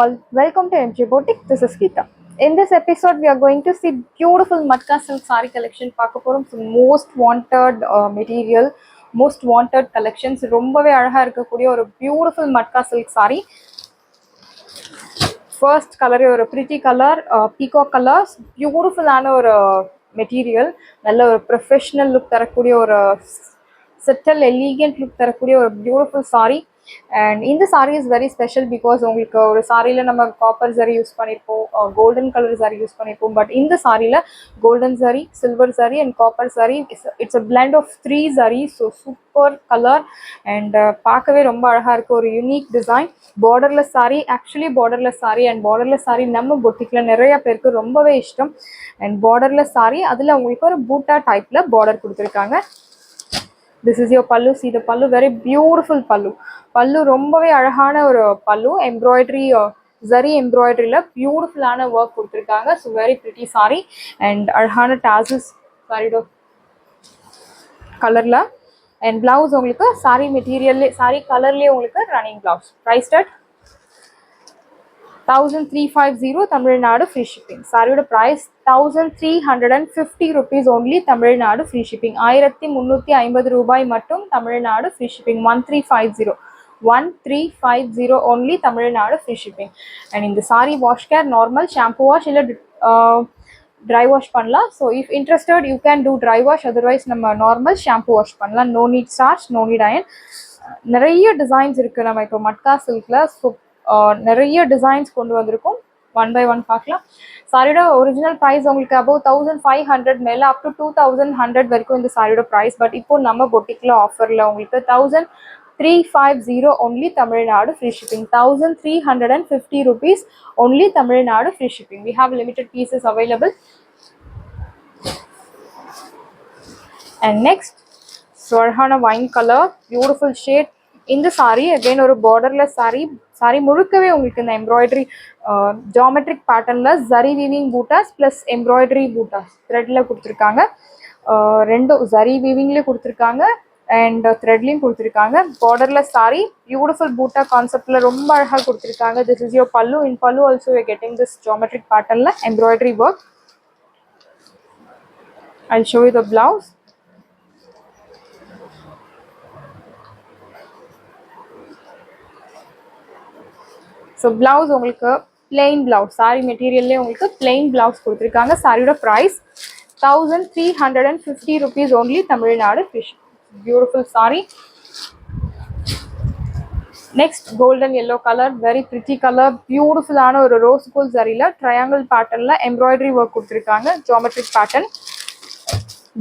all, welcome to MJ Boutique. This is Geeta. In this episode, we are going to see beautiful Matka silk saree collection. பார்க்க போறோம். So most wanted material, most wanted collections. ரொம்பவே அழகா இருக்கக்கூடிய ஒரு beautiful Matka silk saree. First color ஒரு pretty color, peacock colors, beautiful ஆன ஒரு material. நல்ல ஒரு professional look தரக்கூடிய ஒரு subtle elegant look தரக்கூடிய ஒரு beautiful saree. And in the saree is very special because உங்களுக்கு ஒரு சாரியில நம்ம காப்பர் ஜரி யூஸ் பண்ணியிருப்போம், கோல்டன் கலர் ஜரி யூஸ் பண்ணியிருப்போம். பட் இந்த சாரியில golden zari, silver zari and copper zari, it's a blend of 3 zari. So super colour and பார்க்கவே ரொம்ப அழகாக இருக்குது. ஒரு unique design, borderless sari. Actually borderless sari and borderless sari நம்ம பொட்டிக்கில் நிறைய பேருக்கு ரொம்பவே இஷ்டம். அண்ட் பார்டர்லெஸ் சாரி அதில் உங்களுக்கு ஒரு பூட்டா டைப்பில் பார்டர் கொடுத்துருக்காங்க. This is your pallu. See the pallu, very beautiful pallu. Pallu ரொம்பவே அழகான ஒரு pallu, embroidery zari embroideryல பியூட்டிஃபுல்லான ஒர்க் கொடுத்துருக்காங்க. So very pretty sari and அழகான டாசல்ஸ் சாரியோட கலர்ல. அண்ட் பிளவுஸ் உங்களுக்கு சாரி மெட்டீரியல்லே, சாரி கலர்லேயே உங்களுக்கு running blouse. Price start 1350 Tamil Nadu free shipping. சாரியோட price 1350 rupees only Tamil Nadu free shipping. 1350 ரூபாய் மட்டும் Tamil Nadu free shipping. 1350 only Tamil Nadu free shipping. And இந்த sari wash care normal shampoo wash இல்லை ட்ரை வாஷ் பண்ணலாம். So if interested you can do dry wash, otherwise நம்ம normal shampoo wash பண்ணலாம். No need starch, no need iron. நிறைய designs இருக்குது நம்ம இப்போ மட்கா சில்கில். ஸோ நிறைய டிசைன்ஸ் கொண்டு வந்திருக்கும். ஒன் பை ஒன் பார்க்கலாம். சாரியோட ஒரிஜினல் ப்ரைஸ் உங்களுக்கு அபவ் 1500 மேலே அப் டு 2100 வரைக்கும் இந்த சாரியோட ப்ரைஸ். பட் இப்போ நம்ம பொட்டிக்கில் ஆஃபரில் உங்களுக்கு 1350 only Tamil Nadu free shipping. 1350 rupees only Tamil Nadu free shipping. We have limited pieces available. And next, அழகான வைன் கலர், பியூட்டிஃபுல் ஷேட். இந்த சாரி அகைன் ஒரு பார்டர்லெஸ் சாரி. சாரி முழுக்கவே உங்களுக்கு இந்த எம்ப்ராய்டரி ஜாமெட்ரிக் பேட்டர்னில் zari weaving buttas plus embroidery buttas த்ரெட்டில் கொடுத்துருக்காங்க. ரெண்டும் ஜரி வீவிங்லேயே கொடுத்துருக்காங்க அண்ட் த்ரெட்லேயும் கொடுத்துருக்காங்க. பார்டர்லெஸ் சாரி, பியூட்டிஃபுல் பூட்டா கான்செப்டில் ரொம்ப அழகாக கொடுத்துருக்காங்க. This is your pallu. In pallu also you getting this geometric பேட்டர்னில் embroidery work. I'll show you the blouse. So blouse உங்களுக்கு பிளெயின் பிளவுஸ், சாரி மெட்டீரியல்லே உங்களுக்கு பிளெயின் பிளவுஸ் கொடுத்துருக்காங்க. சாரியோட price 1350 rupees only Tamil Nadu free shipping. Beautiful sari. Next golden yellow colour, very pretty colour, பியூட்டிஃபுல்லான ஒரு rose gold சரியில் triangle பேட்டர்னில் எம்ப்ராய்டரி ஒர்க் கொடுத்துருக்காங்க. Geometric pattern,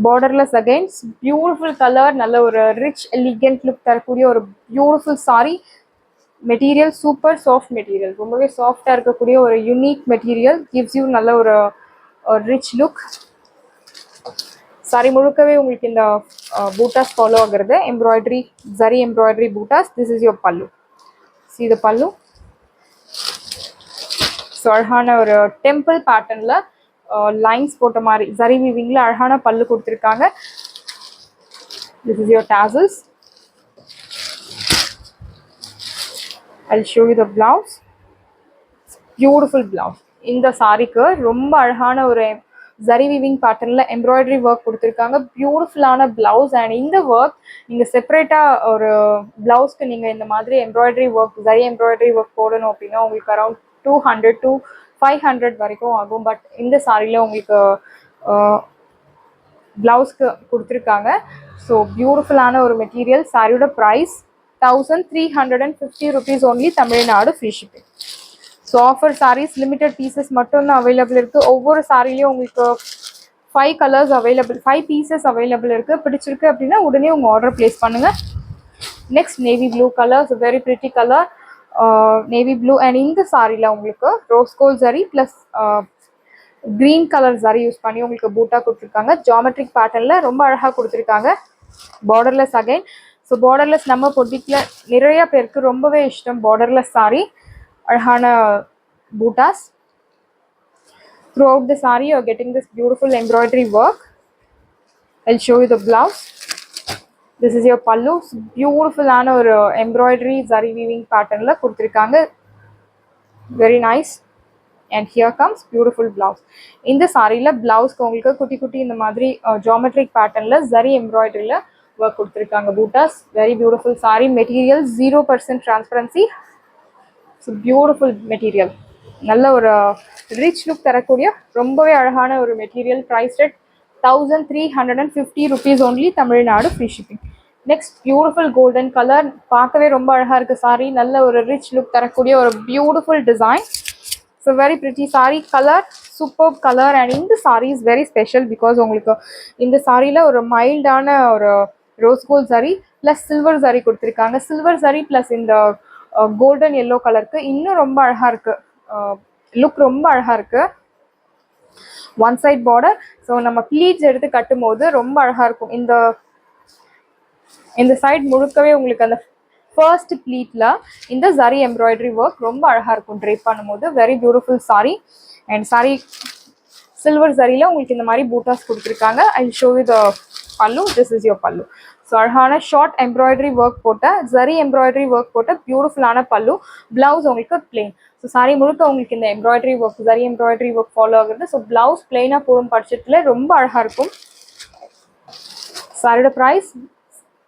borderless again, beautiful colour. நல்ல ஒரு ரிச் எலிகென்ட் லுக் தரக்கூடிய ஒரு beautiful saree. Material super soft material, ரொம்பவே சாஃப்டாக இருக்கக்கூடிய ஒரு யூனிக் மெட்டீரியல். கிவ்ஸ் யூ நல்ல ஒரு ரிச் லுக். சாரி முழுக்கவே உங்களுக்கு இந்த பூட்டாஸ் ஃபாலோ ஆகுறது, embroidery zari embroidery buttas. This is your பல்லு. சி த பல்லு. ஸோ அழகான ஒரு டெம்பிள் பேட்டர்னில் லைன்ஸ் போட்ட மாதிரி ஜரி வீவிங்கில் அழகான பல்லு கொடுத்துருக்காங்க. This is your tassels. I'll show you the blouse. Beautiful blouse. இந்த சாரிக்கு ரொம்ப அழகான ஒரு ஜரி வீவிங் பேட்டர்னில் எம்ப்ராய்டரி ஒர்க் கொடுத்துருக்காங்க. பியூட்டிஃபுல்லான பிளவுஸ். அண்ட் இந்த ஒர்க் நீங்கள் செப்பரேட்டாக ஒரு பிளவுஸ்க்கு நீங்கள் இந்த மாதிரி embroidery work, zari embroidery work போடணும் அப்படின்னா உங்களுக்கு அரௌண்ட் 200 to 500 வரைக்கும் ஆகும். பட் இந்த சாரியில் உங்களுக்கு பிளவுஸ்க்கு கொடுத்துருக்காங்க. ஸோ பியூட்டிஃபுல்லான ஒரு மெட்டீரியல். சாரியோட price 1350 rupees only Tamil Nadu free shipping. So offer sarees limited pieces மட்டும்தான் அவைலபிள் இருக்குது. ஒவ்வொரு சாரிலையும் உங்களுக்கு 5 கலர்ஸ் அவைலபிள், 5 பீசஸ் அவைலபிள் இருக்குது. பிடிச்சிருக்கு அப்படின்னா உடனே உங்கள் ஆர்டர் ப்ளேஸ் பண்ணுங்கள். Next navy blue colour, very pretty colour, navy blue. And இந்த சாரியில் உங்களுக்கு rose gold zari plus green colour zari use பண்ணி உங்களுக்கு பூட்டா கொடுத்துருக்காங்க. ஜாமெட்ரிக் பேட்டர்னில் ரொம்ப அழகாக கொடுத்துருக்காங்க. Borderless again. ஸோ பார்டர்லெஸ் நம்ம பொட்டிக்கில் நிறைய பேருக்கு ரொம்பவே இஷ்டம். பார்டர்லெஸ் சாரி, அழகான buttas. Through out the sorry you are getting this beautiful embroidery work. I'll show you the blouse. This is your pallu. பியூட்டிஃபுல்லான ஒரு எம்ப்ராய்டரி ஜரி வீவிங் பேட்டர்னில் கொடுத்துருக்காங்க. very nice. And here comes beautiful blouse. இந்த சாரியில் பிளவுஸ்க்கு உங்களுக்கு குட்டி குட்டி இந்த மாதிரி ஜாமெட்ரிக் பேட்டர்னில் ஜரி எம்ப்ராய்டரியில் ஒர்க் கொடுத்துருக்காங்க butas. Very beautiful saree. Material 0% transparency. So beautiful material. நல்ல ஒரு ரிச் லுக் தரக்கூடிய ரொம்பவே அழகான ஒரு material. Priced 1350 rupees only, Tamil Nadu free shipping. Next beautiful golden colour. பார்க்கவே ரொம்ப அழகாக இருக்குது சாரி. நல்ல ஒரு ரிச் லுக் தரக்கூடிய ஒரு beautiful design. So very pretty sari. Colour super colour. And இந்த sari is very special because உங்களுக்கு இந்த சாரியில் ஒரு மைல்டான ஒரு rose gold sari plus silver sari கொடுத்துருக்காங்க. சில்வர் சாரி ப்ளஸ் இந்த கோல்டன் எல்லோ கலருக்கு இன்னும் ரொம்ப அழகாக இருக்குது. லுக் ரொம்ப அழகாக இருக்குது. One side border. ஸோ நம்ம ப்ளீட்ஸ் எடுத்து கட்டும் போது ரொம்ப அழகாக இருக்கும். இந்த சைட் முழுக்கவே உங்களுக்கு அந்த ஃபர்ஸ்ட் ப்ளீட்டில் இந்த ஜரி எம்ப்ராய்டரி ஒர்க் ரொம்ப அழகாக இருக்கும் ட்ரேப் பண்ணும்போது. Very beautiful sari. And sari silver ஜரியில் உங்களுக்கு இந்த மாதிரி பூட்டாஸ் கொடுத்துருக்காங்க. ஐ ஷோ யூ த பல்லு. திஸ் இஸ் யோர் பல்லு. ஸோ அழகான ஷார்ட் எம்ப்ராய்டரி ஒர்க் போட்ட ஜரி எம்ப்ராய்டரி ஒர்க் போட்ட பியூட்டிஃபுல்லான பல்லு. பிளவுஸ் உங்களுக்கு பிளெயின். ஸோ சாரி முழுக்க உங்களுக்கு இந்த embroidery work zari embroidery work follow ஆகுறது. ஸோ பிளவுஸ் பிளெயினாக போடும் பட்சத்தில் ரொம்ப அழகாக இருக்கும். சாரியோட price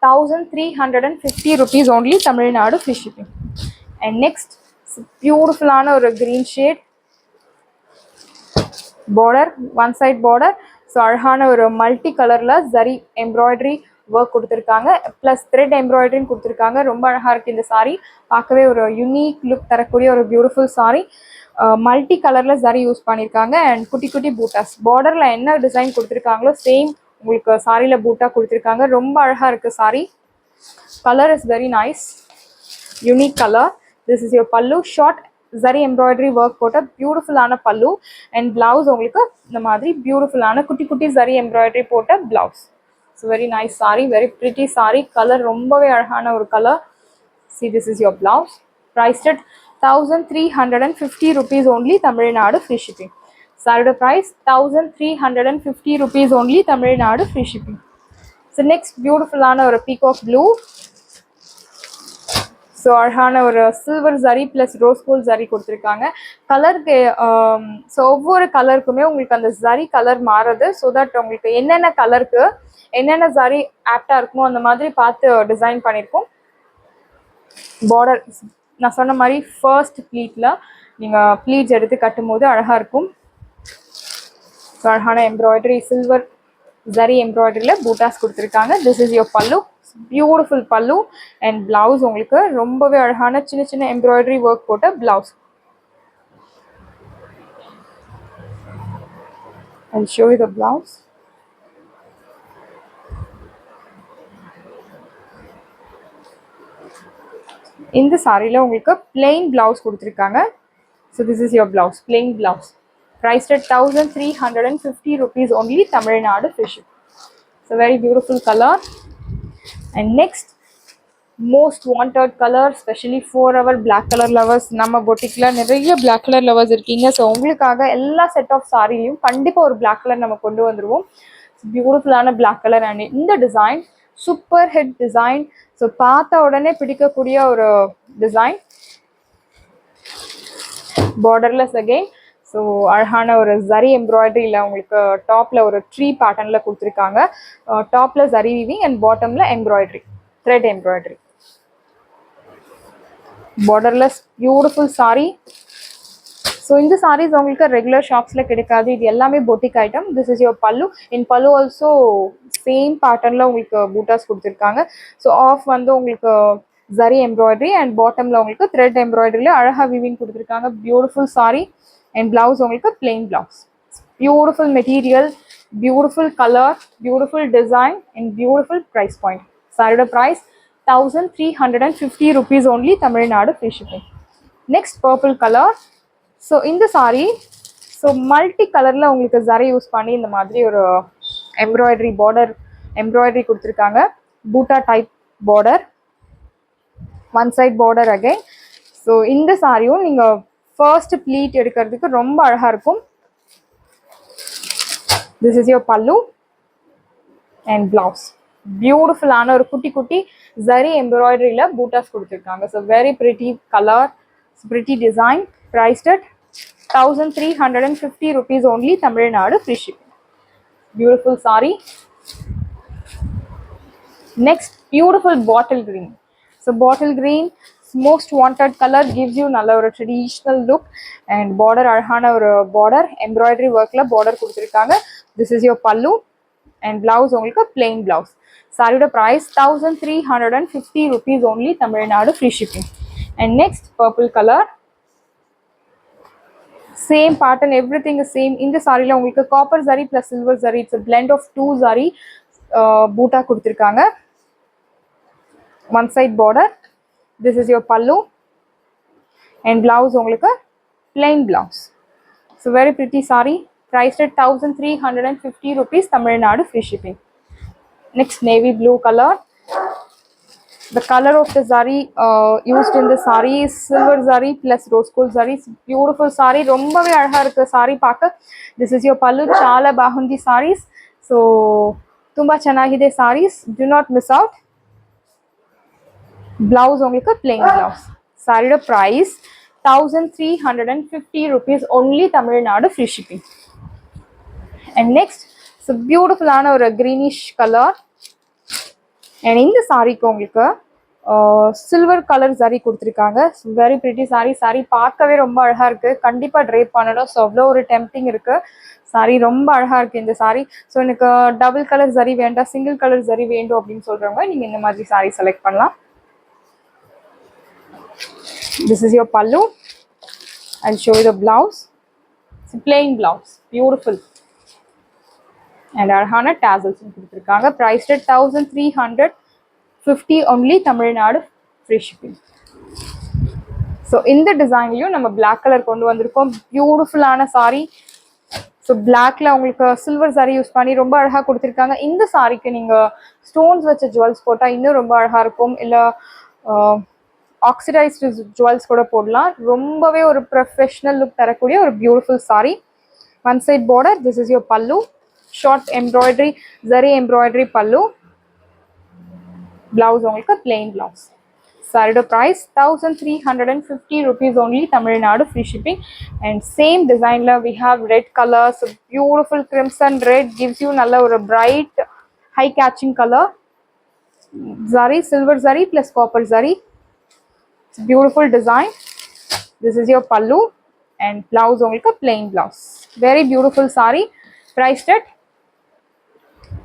1350 rupees only, Tamil Nadu free shipping. And next பியூட்டிஃபுல்லான ஒரு green shade border, one side border. So அழகான ஒரு மல்டி கலரில் ஜரி எம்ப்ராய்டரி ஒர்க் கொடுத்துருக்காங்க ப்ளஸ் த்ரெட் எம்ப்ராய்டரியும் கொடுத்துருக்காங்க. ரொம்ப அழகாக இருக்குது இந்த சாரீ. பார்க்கவே ஒரு யூனிக் லுக் தரக்கூடிய ஒரு பியூட்டிஃபுல் சாரீ. மல்டி கலரில் ஜரி யூஸ் பண்ணியிருக்காங்க. அண்ட் குட்டி குட்டி பூட்டாஸ் பார்டரில் என்ன டிசைன் கொடுத்துருக்காங்களோ சேம் உங்களுக்கு சாரியில் பூட்டா கொடுத்துருக்காங்க. ரொம்ப அழகாக இருக்குது sari. Colour is very nice, unique colour. This is your பல்லு. ஷார்ட் ஜரி எம்ப்ராய்டரி ஒர்க் போட்ட பியூட்டிஃபுல்லான பல்லு. அண்ட் பிளவுஸ் உங்களுக்கு இந்த மாதிரி பியூட்டிஃபுல்லான குட்டி குட்டி ஜரி எம்ப்ராய்டரி போட்ட blouse. So very nice sari, very pretty sari. Colour ரொம்பவே அழகான ஒரு colour. See this is your blouse. Price at 1350 rupees only, Tamil Nadu free shipping. சாரியோட price 1350 rupees only, Tamil Nadu free shipping. So next பியூட்டிஃபுல்லான ஒரு பீகாக் ப்ளூ. ஸோ அழகான ஒரு silver zari plus rose gold zari கொடுத்துருக்காங்க. கலருக்கு ஸோ ஒவ்வொரு கலருக்குமே உங்களுக்கு அந்த ஜரி கலர் மாறுது. ஸோ தட் உங்களுக்கு என்னென்ன கலருக்கு என்னென்ன ஜரி ஆப்டாக இருக்குமோ அந்த மாதிரி பார்த்து டிசைன் பண்ணியிருக்கோம். பார்டர் நான் சொன்ன மாதிரி ஃபர்ஸ்ட் ப்ளீட்டில் நீங்கள் ப்ளீட்ஸ் எடுத்து கட்டும் போது அழகாக இருக்கும். ஸோ அழகான எம்ப்ராய்டரி சில்வர் ஜரி எம்ப்ராய்டரியில் பூட்டாஸ் கொடுத்துருக்காங்க. This is your pallu. Beautiful pallu. And blouse உங்களுக்கு ரொம்பவே அழகான சின்ன சின்ன எம்ப்ராய்டரி ஒர்க் போட்ட blouse. I'll show you the blouse. இந்த சாரியில் உங்களுக்கு பிளெயின் பிளவுஸ் கொடுத்துருக்காங்க. So this is your blouse, plain blouse. Price at 1350 rupees only, Tamil Nadu free shipping. So very beautiful colour. And next most wanted colour, specially 4-hour black colour lovers. நம்ம பொட்டிக்கில் நிறைய black colour lovers இருக்கீங்க. So உங்களுக்காக எல்லா set of சாரிலையும் கண்டிப்பாக ஒரு black colour நம்ம கொண்டு வந்துடுவோம். பியூட்டிஃபுல்லான பிளாக் கலர். அண்ட் இந்த design super hit design. So பார்த்த உடனே பிடிக்கக்கூடிய ஒரு டிசைன். Borderless again. ஸோ அழகான ஒரு ஜரி எம்ப்ராய்டரியில் உங்களுக்கு டாப்பில் ஒரு ட்ரீ பேட்டர்னில் கொடுத்துருக்காங்க. டாப்பில் ஜரி வீவிங் அண்ட் பாட்டமில் embroidery, thread embroidery. Borderless beautiful sorry. So இந்த சாரீஸ் உங்களுக்கு ரெகுலர் ஷாப்ஸில் கிடைக்காது. இது எல்லாமே boutique item. This is your pallu. In pallu also same பேட்டர்னில் உங்களுக்கு பூட்டாஸ் கொடுத்துருக்காங்க. ஸோ ஆஃப் வந்து உங்களுக்கு ஜரி எம்ப்ராய்டரி அண்ட் பாட்டமில் உங்களுக்கு த்ரெட் எம்ப்ராய்டரியில் அழகாக வீவிங் கொடுத்துருக்காங்க. பியூட்டிஃபுல் சாரி. அண்ட் பிளவுஸ் உங்களுக்கு plain blouse. Beautiful material, beautiful colour, beautiful design and beautiful price point. சாரியோட price 1350 rupees only, Tamil Nadu free shipping. Next purple colour. So இந்த சாரி ஸோ மல்டி கலரில் உங்களுக்கு ஜரி யூஸ் பண்ணி இந்த மாதிரி ஒரு எம்ப்ராய்டரி பார்டர் எம்ப்ராய்டரி கொடுத்துருக்காங்க. Butta type border, one side border again. So இந்த சாரியும் நீங்கள் ஃபர்ஸ்ட் ப்ளீட் எடுக்கிறதுக்கு ரொம்ப அழகாக இருக்கும். This is your pallu and blouse. பியூட்டிஃபுல்லான ஒரு குட்டி குட்டி ஜரி எம்ப்ராய்டரியில் பூட்டாஸ் கொடுத்துருக்காங்க. So very pretty colour, pretty design. priced at 1350 rupees only, Tamil Nadu, free shipping. Beautiful saree. Next, beautiful bottle green. So bottle green, most wanted color, gives you நல்ல ஒரு traditional look and border அழகான ஒரு border embroidery workல border கொடுத்திருக்காங்க. This is your pallu and blouse உங்களுக்கு plain blouse. சாரியோட price 1350 rupees only, Tamil Nadu, free shipping. And next, purple color. Same pattern, everything is same. இந்த சாரில உங்களுக்கு copper zari plus silver zari, it's a blend of two zari பூட்டா கொடுத்திருக்காங்க. One side border. This is your pallu and blouse உங்களுக்கு plain blouse. So very pretty saree, priced at 1350 rupees, Tamil Nadu, free shipping. Next, navy blue color. The color of the zari used in the saree is silver zari plus rose gold zari. It's beautiful saree, ரொம்பவே அழகா இருக்கு saree பார்க்க. This is your pallu, chala bahundi sarees. So ತುಂಬಾ ಚೆನ್ನಾಗಿದೆ sarees, do not miss out. Blouse உங்களுக்கு plain blouse. Saree price 1350 rupees only, Tamil Nadu, free shipping. And next, so beautiful ஆன ஒரு greenish color. And இந்த சாரிக்கு உங்களுக்கு silver colour saree கொடுத்திருக்காங்க. Very pretty saree. saree பார்க்கவே ரொம்ப அழகா இருக்கு, கண்டிப்பா ட்ரேப் பண்ணணும். ஸோ அவ்வளோ ஒரு டெம்ப்டிங் இருக்கு. saree ரொம்ப அழகா இருக்கு இந்த saree. ஸோ எனக்கு டபுள் கலர் saree வேண்டாம், சிங்கிள் கலர் saree வேண்டும் அப்படின்னு சொல்றவங்க நீங்க இந்த மாதிரி saree செலக்ட் பண்ணலாம். This is your pallu. I'll show you the blouse. It's a plain blouse, beautiful. And அழகான tassels கொடுத்திருக்காங்க. Priced at 1350 only, Tamil Nadu, free shipping. So இந்த டிசைன்லயும் நம்ம black color கொண்டு வந்திருக்கோம். பியூட்டிஃபுல் ஆன saree. ஸோ பிளாக்ல உங்களுக்கு சில்வர் saree யூஸ் பண்ணி ரொம்ப அழகா கொடுத்திருக்காங்க. இந்த சாரிக்கு நீங்க ஸ்டோன்ஸ் வச்ச ஜுவல்ஸ் போட்டா இன்னும் ரொம்ப அழகா இருக்கும். இல்ல ஆக்சிடைஸ்டு ஜுவல்ஸ் கூட போடலாம். ரொம்பவே ஒரு ப்ரொஃபஷனல் லுக் தரக்கூடிய ஒரு beautiful saree. One side border. This is your pallu, short embroidery zari embroidery pallu. Blouse உங்களுக்கு plain blouse. Saree price 1350 rupees only, Tamil Nadu, free shipping. And same design la we have red color. So beautiful crimson red gives you நல்ல ஒரு bright high catching color. Zari, silver zari plus copper zari. It's a beautiful design. This is your pallu and blouse உங்களுக்கு plain blouse. Very beautiful saree, priced at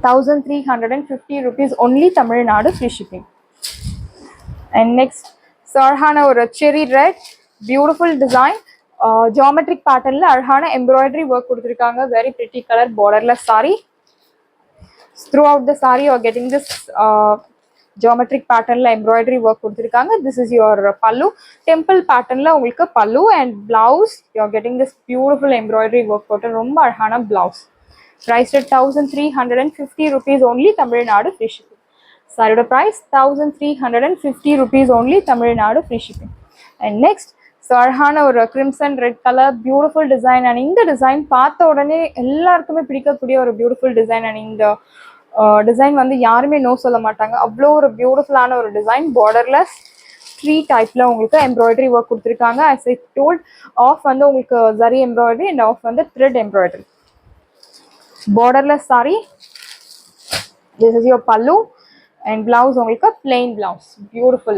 1350 rupees only, Tamil Nadu, free shipping. And next, sarhana or cherry red, beautiful design, geometric pattern la arhana embroidery work kuduthirukanga. Very pretty color, borderless saree. Throughout the saree you are getting this geometric pattern la embroidery work kuduthirukanga. This is your pallu, temple pattern la ungalku pallu and blouse you are getting this beautiful embroidery work pattern. Romba arhana blouse, priced at 1350 rupees only, Tamil Nadu, free shipping. Saree price 1350 rupees only, Tamil Nadu, free shipping. And next, sarhana or crimson red color, beautiful design. And இந்த design பார்த்த உடனே எல்லாருக்குமே பிடிக்கக்கூடிய ஒரு beautiful design. And இந்த design வந்து யாருமே no சொல்ல மாட்டாங்க, அவ்வளோ ஒரு பியூட்டிஃபுல்லான ஒரு டிசைன். பார்டர்லெஸ் ட்ரீ டைப்ல உங்களுக்கு எம்ப்ராய்டரி ஒர்க் கொடுத்துருக்காங்க. as I told, ஆஃப் வந்து உங்களுக்கு zari எம்ப்ராய்டரி அண்ட் ஆஃப் வந்து thread embroidery. borderless saree. This is your pallu and blouse உங்களுக்கு plain blouse, beautiful.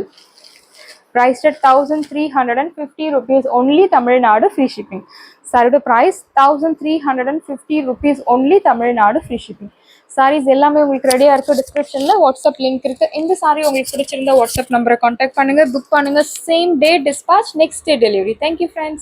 Priced at 1350 rupees only, Tamil Nadu, free shipping. Saree price 1350 rupees only, Tamil Nadu, free shipping. sarees எல்லாமே உங்களுக்கு ரெடியா இருக்கு. டிஸ்கிரிப்ஷன்ல WhatsApp link இருக்கு. இந்த saree உங்களுக்கு பிடிச்சிருந்தா வாட்ஸ்அப் நம்பரை கான்டாக்ட் பண்ணுங்க, புக் பண்ணுங்க. Same day dispatch, next day delivery. Thank you friends.